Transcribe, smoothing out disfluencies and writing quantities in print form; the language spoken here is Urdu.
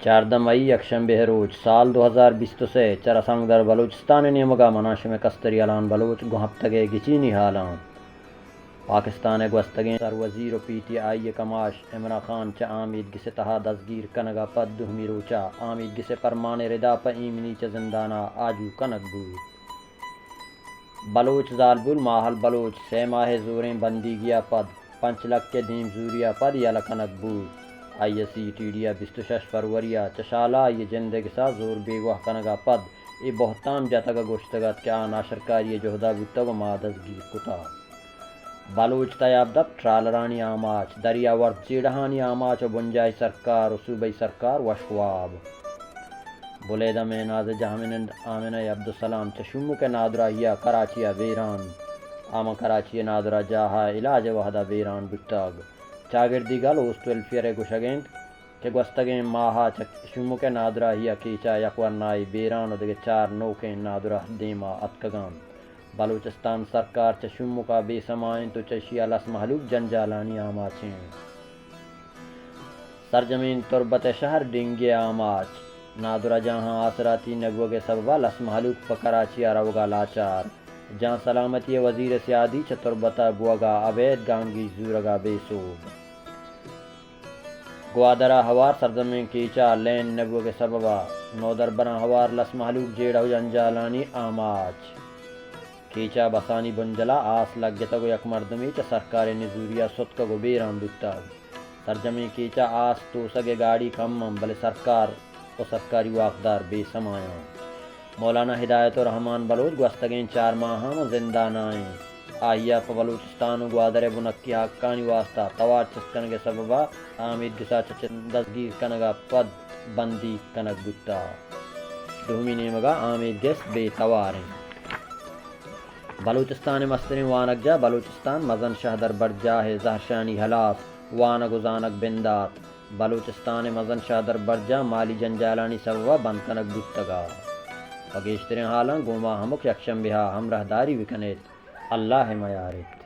14 مئی یکشنبه روز سال 2023 چراسنگ در بلوچستان نیمگا مناشم کستری الان بلوچ گوہفتگے گچینی حالان پاکستان گوستگیں سر وزیر و پی ٹی آئی کماش عمران خان چا آمید گسے تہا دستگیر کنگا پد دہمی روچا آمید گسے پرمان ردا پا ایمنی چا زندانا آجو کنگ بود بلوچ زالبول ماحل بلوچ 3 ماہ زوریں بندی گیا پد 5 لک کے دیم زوریا پد یا لکنگ بود آئی سی ٹی ڈیا 26 فروریہ چشالا یہ جندگ سا زور بیگوہ کنگا پد ای بہتام جاتگا گوشتگت کیا ناشرکاری جہدہ بودتگو ما دستگیر کتا بلوچ تیاب دب ٹرالرانی آماچ دریا ورد چیڑہانی آماچ و بنجائی سرکار و صوبی سرکار وشواب بلیدہ میں ناز جہمن آمنہ عبدالسلام چشمو کے نادرہ کراچی ویران آما کراچی نادرہ جاہا علاج وحدہ ویران بٹاگ چاگردی گل اوست ویلفیئر گوشگینٹ کہ گوستگیں ماہا چشمو کے نادرہ کیچا یکورنائی ویران و دگے 4 نوکیں نادرہ دیما اتکگان بلوچستان سرکار چشمو کا بے سمائن تو چشی لس محلوک جنجالانی آماچیں سرزمین تربت شہر ڈنگی آماچ نادرہ جہاں آسراتی نگو کے سببہ لس محلوک پا کراچی روگا لاچار جہاں سلامتی وزیر سیادی چ تربتا بوگا عبید گانگی زورگا بے سوب گوادرہ ہوار سرزمین کیچا لین نگو کے سببہ نودر برا ہوار لس محلوک جیڑا جنجالانی آماچ کیچا بسانی بنجلا آس لگتا گو یک مردمی چا سرکار نزوریا ستکا گو بیران دوتا سرجمی کیچا آس تو سگے گاڑی کمم بلے سرکار و سرکاری واقدار بے سمایاں مولانا ہدایت الرحمان بلوچ گوستگیں 4 ماہاں و زندانائیں آہیا پا بلوچستان و گوادر بنکی حقانی واسطہ توار چسکن کے سببہ آمید گسا چچن دستگیر کنگا پد بندی کنگ دوتا دومی نیمگا آمید گس بے تواریں بلوچستان مسترین وانک جا بلوچستان مزن شہدر برجاہ زہرشانی حلاف وانک و زانک بندات بلوچستان مزن شہدر برجا مالی جنجالانی سببہ بند کنک بودتگا پگیشترین حالاں گوما ہمک یکشنبہ ہمراہ داری وکنیت اللہ میارت